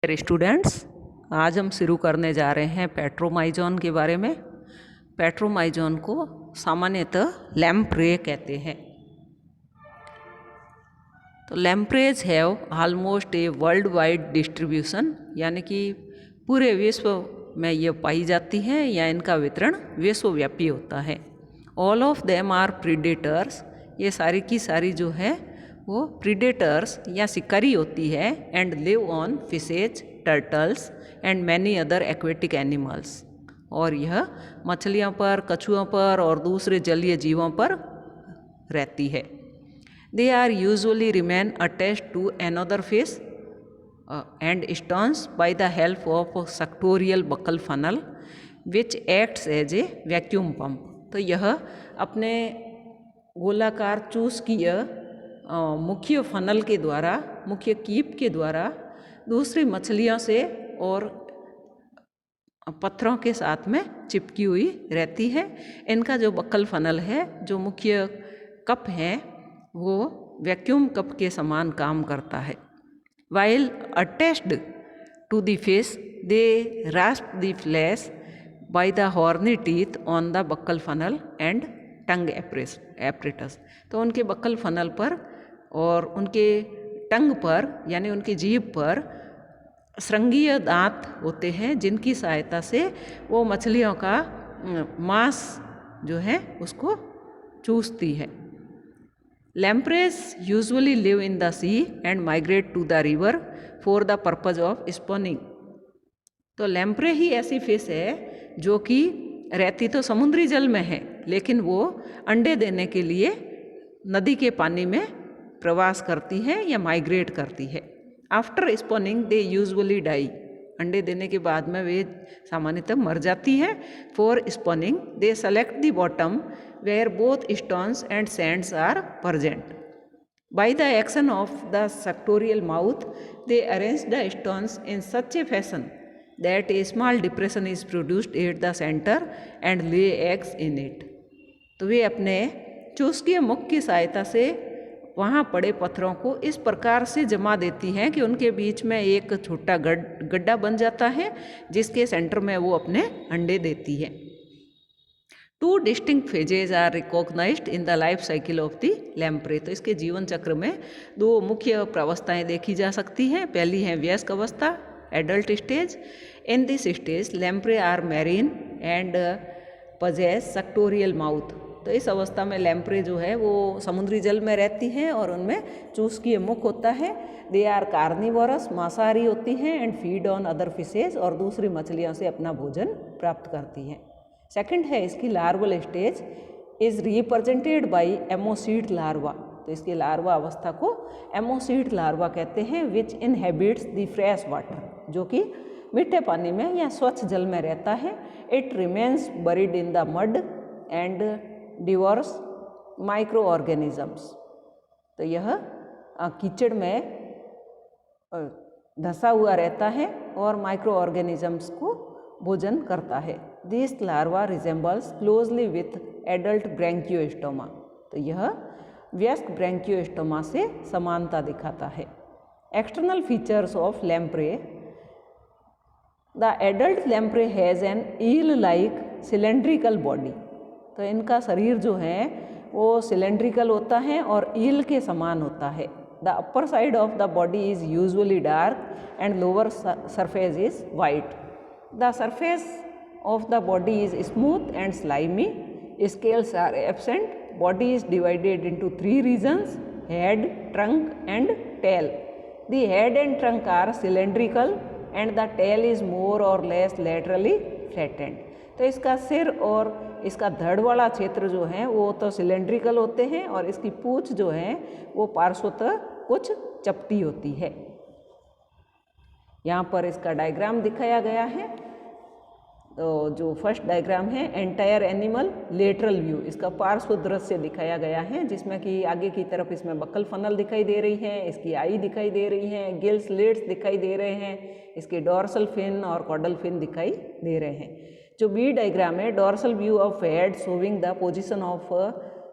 Dear students, आज हम शुरू करने जा रहे हैं पेट्रोमाइजोन के बारे में। पेट्रोमाइजोन को सामान्यतः लैम्प्रे कहते हैं। तो lampreys have almost a worldwide distribution, यानी कि पूरे विश्व में ये पाई जाती हैं या इनका वितरण विश्वव्यापी होता है। All of them are predators, ये सारी की सारी जो है वो प्रीडेटर्स या शिकारी होती है। And live on fishes, turtles and many other aquatic animals, और यह मछलियों पर, कछुओं पर और दूसरे जलीय जीवों पर रहती है। They are usually remain attached to another fish and stones by the help of suctorial buccal funnel which acts as a vacuum pump. तो यह अपने गोलाकार चूसकीय मुख्य फनल के द्वारा, मुख्य कीप के द्वारा दूसरी मछलियों से और पत्थरों के साथ में चिपकी हुई रहती है। इनका जो बक्कल फनल है, जो मुख्य कप है, वो वैक्यूम कप के समान काम करता है। While attached to the fish they rasp the flesh by the horny teeth on the buccal funnel and tongue apparatus. तो उनके बक्कल फनल पर और उनके टंग पर, यानी उनकी जीभ पर श्रृंगीय दांत होते हैं, जिनकी सहायता से वो मछलियों का मांस जो है उसको चूसती है। Lampreys usually live in the sea and migrate to the river for the purpose of spawning. तो लैम्प्रे ही ऐसी फिश है जो कि रहती तो समुद्री जल में है, लेकिन वो अंडे देने के लिए नदी के पानी में प्रवास करती है या माइग्रेट करती है। After spawning they usually die, अंडे देने के बाद में वे सामान्यतः मर जाती है। For spawning they select the bottom where both stones and sands are present. By the action of the suctorial mouth they arrange the stones in such a fashion that a small depression is produced at the centre and lay eggs in it. तो वे अपने चूसकीय मुख की सहायता से वहाँ पड़े पत्थरों को इस प्रकार से जमा देती हैं कि उनके बीच में एक छोटा गड्ढा बन जाता है, जिसके सेंटर में वो अपने अंडे देती है। Two distinct phases are recognised in the life cycle of the lamprey. तो इसके जीवन चक्र में दो मुख्य प्रावस्थाएं देखी जा सकती हैं। पहली है वयस्क अवस्था, adult stage. In this stage lamprey are marine and possess suctorial mouth. तो इस अवस्था में लैम्प्रे जो है वो समुद्री जल में रहती हैं और उनमें चूसकीय मुख होता है। दे आर कार्निवोरस, मांसाहारी होती हैं। And feed on other fishes, और दूसरी मछलियों से अपना भोजन प्राप्त करती हैं। सेकंड है इसकी larval stage is represented by ammocoete larva. तो इसकी लार्वा अवस्था को एमोसीड लार्वा कहते हैं, which inhabits the fresh water, जो कि मीठे पानी में या स्वच्छ जल में रहता है। It remains buried in the mud and divorce micro organisms. तो यह कीचड़ में धंसा हुआ रहता है और माइक्रो ऑर्गेनिजम्स को भोजन करता है। This larva resembles closely with adult branchiostoma. तो यह वयस्क ब्रैंकियोस्टोमा से समानता दिखाता है। External features of lamprey. The adult lamprey has an eel like cylindrical body. तो इनका शरीर जो है वो सिलेंड्रिकल होता है और ईल के समान होता है। The upper side of the body is usually dark and lower surface is white. The surface of the body is smooth and slimy. Scales are absent. Body is divided into 3 regions: head, trunk and tail. The head and trunk are cylindrical and the tail is more or less laterally flattened. तो इसका सिर और इसका धड़ वाला क्षेत्र जो है वो तो सिलेंड्रिकल होते हैं और इसकी पूंछ जो है वो पार्श्वतः कुछ चपटी होती है। यहाँ पर इसका डायग्राम दिखाया गया है। तो जो फर्स्ट डायग्राम है एंटायर एनिमल लेटरल व्यू, इसका पार्श्व दृश्य दिखाया गया है, जिसमें कि आगे की तरफ इसमें बक्कल फनल दिखाई दे रही है, इसकी आई दिखाई दे रही है, गिल स्लिट्स दिखाई दे रहे हैं, इसके डॉर्सल फिन और कॉडल फिन दिखाई दे रहे हैं। जो बी डायग्राम है, dorsal view of head showing the position of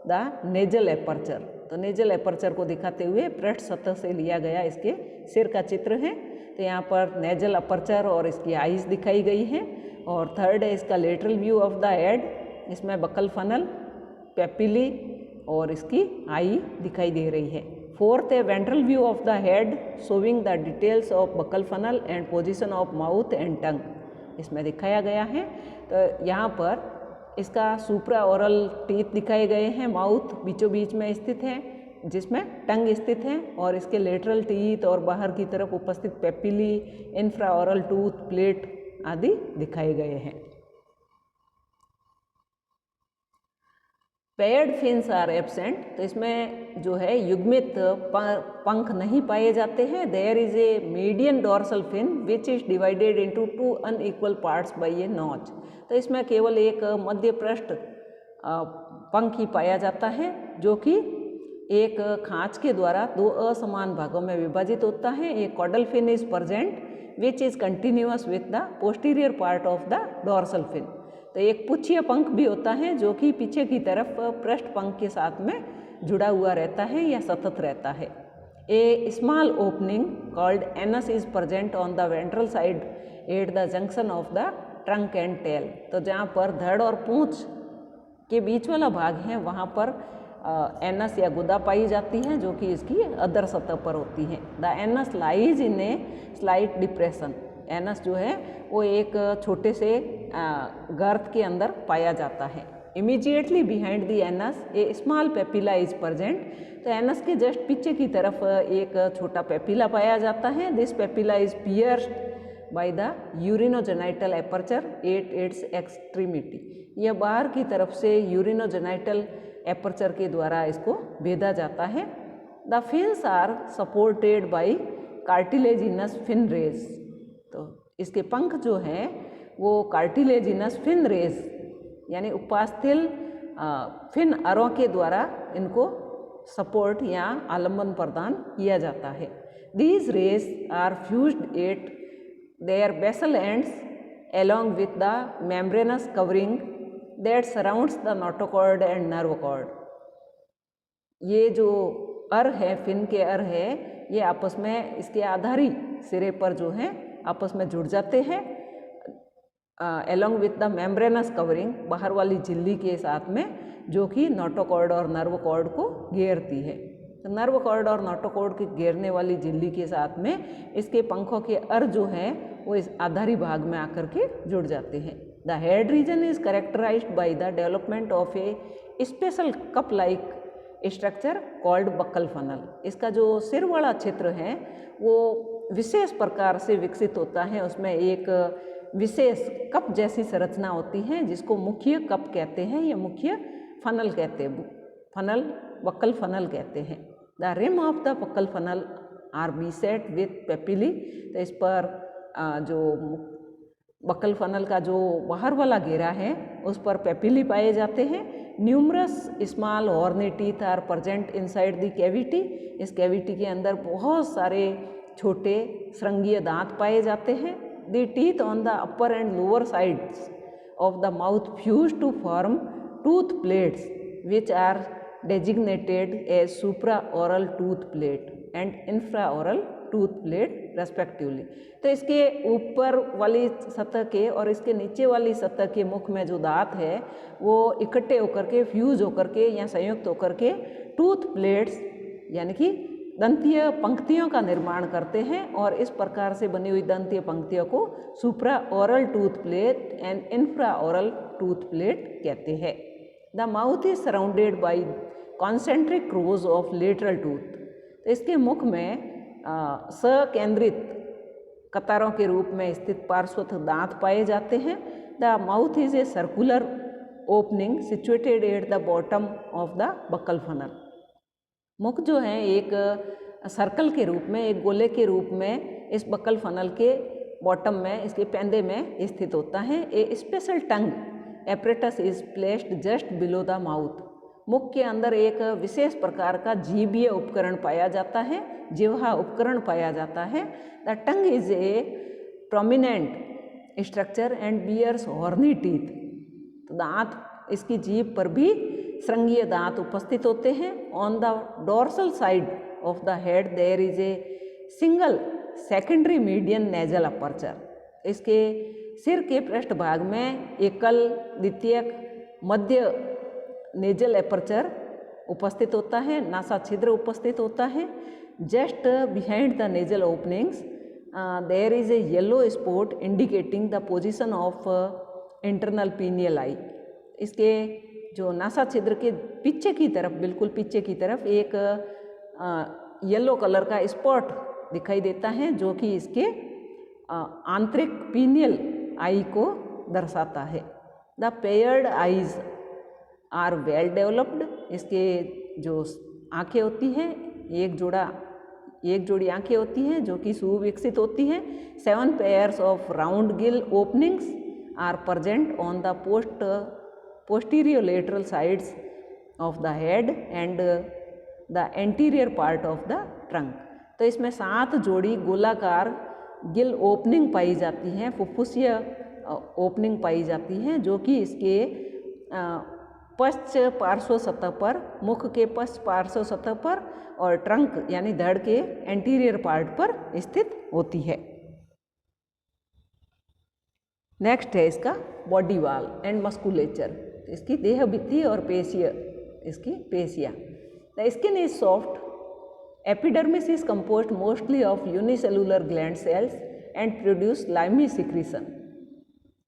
the nasal aperture. तो नेजल एपर्चर को दिखाते हुए पृष्ठ सतह से लिया गया इसके सिर का चित्र है। तो यहाँ पर नेजल अपर्चर और इसकी आईज दिखाई गई है। और थर्ड है इसका lateral view of the head, इसमें बकल फनल, पेपिली और इसकी आई दिखाई दे रही है। फोर्थ है ventral view of the head showing the details of buccal funnel and position of mouth and tongue, इसमें दिखाया गया है। तो यहाँ पर इसका सुप्रा ओरल टीथ दिखाए गए हैं, माउथ बीचों बीच में स्थित है जिसमें टंग स्थित है, और इसके लेटरल टीथ और बाहर की तरफ उपस्थित papillae, infra oral tooth plate आदि दिखाए गए हैं। पेयर्ड फिन्स आर एब्सेंट, तो इसमें जो है युग्मित पंख नहीं पाए जाते हैं। There is a median dorsal fin which is divided into 2 unequal parts by a notch, तो इसमें केवल एक मध्य पृष्ठ पंख ही पाया जाता है जो कि एक खांच के द्वारा 2 असमान भागों में विभाजित होता है। एक caudal fin is present which is continuous with the posterior part of the dorsal fin, तो एक पुच्छीय पंख भी होता है जो कि पीछे की तरफ पृष्ठ पंख के साथ में जुड़ा हुआ रहता है या सतत रहता है। A small opening called anus is present on the ventral side at the junction of the trunk and tail, तो जहाँ पर धड़ और पूंछ के बीच वाला भाग है वहाँ पर एनस या गुदा पाई जाती है जो कि इसकी अधर सतह पर होती है। The anus lies in a slight depression, anus जो है वो एक छोटे से गर्त के अंदर पाया जाता है। Immediately behind the anus A small papilla is present, तो एनस के जस्ट पीछे की तरफ एक छोटा पेपिला पाया जाता है। This papilla is pierced by the urinogenital aperture at its extremity, यह बाहर की तरफ से यूरिनोजेनाइटल एपर्चर के द्वारा इसको भेदा जाता है। The fins are supported by cartilaginous fin rays, तो इसके पंख जो हैं वो कार्टिलेजिनस फिन रेज यानी उपास्थल फिन अरों के द्वारा इनको सपोर्ट या आलम्बन प्रदान किया जाता है। These rays are fused at their basal ends along with the membranous covering that surrounds the notochord and nerve cord, ये जो अर है, फिन के अर है, ये आपस में इसके आधारी सिरे पर जो है आपस में जुड़ जाते हैं along with the membranous covering, बाहर वाली झिल्ली के साथ में, जो कि नोटोकॉर्ड और नर्व कॉर्ड को घेरती है। तो नर्व कॉर्ड और नोटोकॉर्ड के घेरने वाली झिल्ली के साथ में इसके पंखों के अर जो हैं वो इस आधारी भाग में आकर के जुड़ जाते हैं। The head region is characterised by the development of a special cup like structure called buccal funnel, इसका जो सिर वाला क्षेत्र है वो विशेष प्रकार से विकसित होता है, उसमें एक विशेष कप जैसी संरचना होती है जिसको मुख्य कप कहते हैं या मुख्य फनल कहते हैं, फनल बक्कल फनल कहते हैं। The rim of the buccal funnel are beset with papillae, तो इस पर जो बक्कल फनल का जो बाहर वाला घेरा है उस पर पेपिली पाए जाते हैं। Numerous small horny teeth are present inside the cavity, इस कैविटी के अंदर बहुत सारे छोटे श्रृंगीय दांत पाए जाते हैं। The teeth on the upper and lower sides of the mouth fuse to form tooth plates which are designated as supraoral tooth plate and infraoral tooth plate respectively। तो इसके ऊपर वाली सतह के और इसके नीचे वाली सतह के मुख में जो दांत है वो इकट्ठे होकर के, फ्यूज होकर के या संयुक्त होकर के टूथ प्लेट्स यानी कि दंतीय पंक्तियों का निर्माण करते हैं, और इस प्रकार से बनी हुई दंतीय पंक्तियों को supraoral tooth plate and infraoral tooth plate कहते हैं। The mouth is surrounded by concentric rows of lateral tooth, तो इसके मुख में सकेंद्रित कतारों के रूप में स्थित पार्श्वस्थ दांत पाए जाते हैं। The mouth is a circular opening situated at the bottom of the buccal funnel, मुख जो है एक सर्कल के रूप में, एक गोले के रूप में इस बक्कल फनल के बॉटम में, इसके पेंदे में स्थित होता है। A special tongue apparatus is placed just below the mouth, मुख के अंदर एक विशेष प्रकार का जीभीय उपकरण पाया जाता है, जिह्वा उपकरण पाया जाता है। The tongue is a prominent structure and bears horny teeth, तो दांत इसकी जीभ पर भी श्रृंगीय दांत उपस्थित होते हैं। On the dorsal side of the head there is a single secondary median nasal aperture. इसके सिर के पृष्ठभाग में एकल द्वितीयक मध्य नेजल अपर्चर उपस्थित होता है, नासा छिद्र उपस्थित होता है। Just behind the nasal openings there is a yellow spot indicating the position of internal pineal eye. इसके जो नासा छिद्र के पीछे की तरफ, बिल्कुल पीछे की तरफ एक येलो कलर का स्पॉट दिखाई देता है जो कि इसके आंतरिक पीनियल आई को दर्शाता है। The paired eyes are well developed. इसके जो आँखें होती हैं, एक जोड़ी आँखें होती हैं जो कि सुविकसित होती हैं। 7 pairs of round gill openings are present on the posterior lateral sides of the head and the anterior part of the trunk। तो इसमें 7 जोड़ी गोलाकार गिल ओपनिंग पाई जाती हैं, फुफ्फुसीय ओपनिंग पाई जाती हैं जो कि इसके पश्च पार्श्व सतह पर, मुख के पश्च पार्श्व सतह पर और ट्रंक यानी धड़ के एंटीरियर पार्ट पर स्थित होती है। नेक्स्ट है इसका बॉडी वॉल एंड मस्कुलेचर। इसकी देह भित्ति और पेशियाँ, इसकी पेशियाँ। The skin is soft, epidermis is composed mostly of unicellular gland cells and produce limy secretion.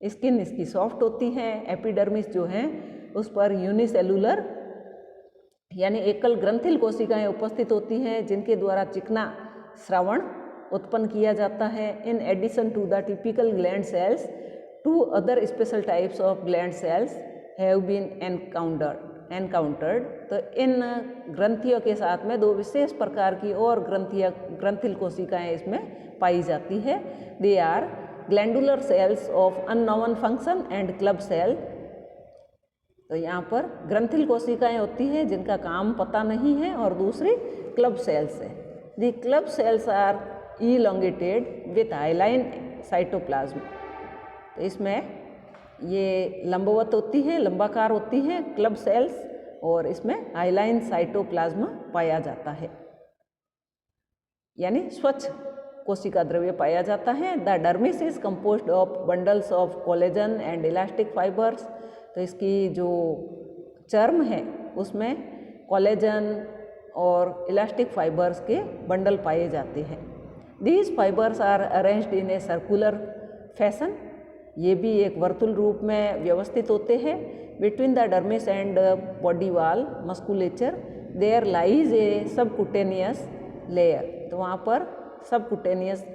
Skin इसकी सॉफ्ट होती है, एपिडर्मिस जो है उस पर यूनिसेलुलर यानी एकल ग्रंथिल कोशिकाएं उपस्थित होती हैं जिनके द्वारा चिकना श्रावण उत्पन्न किया जाता है। In addition to the typical gland cells, 2 other special types of gland cells have been encountered. तो इन ग्रंथियों के साथ में 2 विशेष प्रकार की और ग्रंथिल कोशिकाएं इसमें पाई जाती है। They are glandular cells of unknown function and club cell. तो यहाँ पर ग्रंथिल कोशिकाएं होती हैं जिनका काम पता नहीं है और दूसरी क्लब सेल्स है। The club cells are elongated with hyaline cytoplasm. तो इसमें ये लंबवत होती है, लंबाकार होती है क्लब सेल्स और इसमें हाइलाइन साइटोप्लाज्म पाया जाता है यानी स्वच्छ कोशिका द्रव्य पाया जाता है। The dermis is composed of bundles of collagen and elastic fibres. तो इसकी जो चर्म है उसमें कोलेजन और इलास्टिक फाइबर्स के बंडल पाए जाते हैं। These fibres are arranged in a circular fashion. ये भी एक वर्तुल रूप में व्यवस्थित होते हैं। Between the dermis and body wall musculature there lies a subcutaneous layer. तो वहाँ पर सबकुटेनियस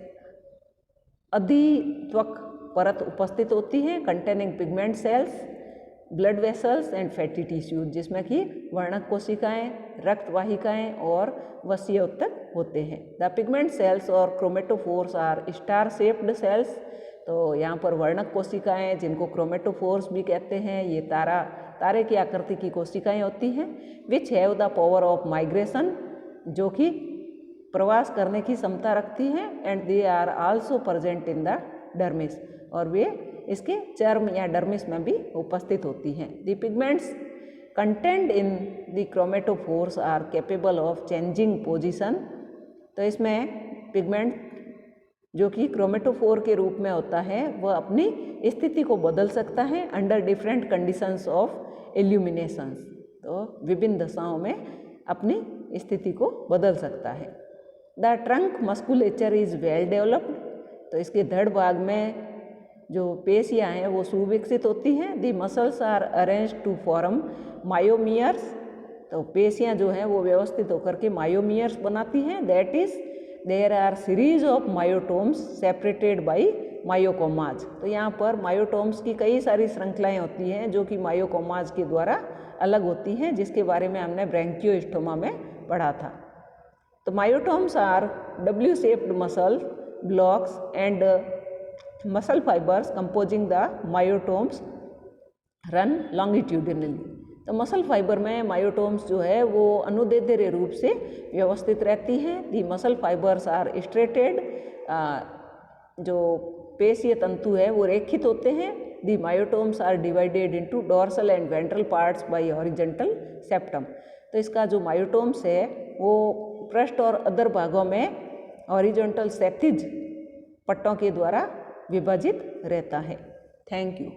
अधित्वक परत उपस्थित होती है containing pigment cells, blood vessels and fatty tissues, जिसमें कि वर्णक कोशिकाएं, रक्त वाहिकाएं और वसीयोतक होते हैं। The pigment cells or chromatophores are star shaped cells. तो यहाँ पर वर्णक कोशिकाएं जिनको क्रोमेटोफोर्स भी कहते हैं, ये तारे की आकृति की कोशिकाएं होती हैं। Which have the power of migration, जो कि प्रवास करने की क्षमता रखती हैं। And they are also present in the dermis, और वे इसके चर्म या डर्मिस में भी उपस्थित होती हैं। The pigments content in the chromatophores are capable of changing position. तो इसमें पिगमेंट जो कि क्रोमेटोफोर के रूप में होता है वह अपनी स्थिति को बदल सकता है under different conditions of illuminations. तो विभिन्न दशाओं में अपनी स्थिति को बदल सकता है। The trunk musculature is well developed. तो इसके धड़ भाग में जो पेशियाँ हैं वो सुविकसित होती हैं। The muscles are arrange to form myomeres. तो पेशियाँ जो हैं वो व्यवस्थित होकर के मायोमियर्स बनाती हैं। That is there are series of myotomes separated by myocommata. तो यहाँ पर मायोटोम्स की कई सारी श्रृंखलाएँ होती हैं जो कि मायोकोमाज के द्वारा अलग होती हैं, जिसके बारे में हमने ब्रैंकियोस्टोमा में पढ़ा था। तो myotomes are W shaped muscle blocks and muscle fibres composing the myotomes run longitudinally. तो मसल फाइबर में मायोटोम्स जो है वो अनुदैर्ध्य रूप से व्यवस्थित रहती हैं। The muscle fibres are striated. जो पेशीय तंतु है वो रेखित होते हैं। The myotomes are divided into dorsal and ventral parts by horizontal septum. तो इसका जो मायोटोम्स है वो पृष्ठ और अधर भागों में हॉरिजॉन्टल क्षैतिज पट्टों के द्वारा विभाजित रहता है। Thank you.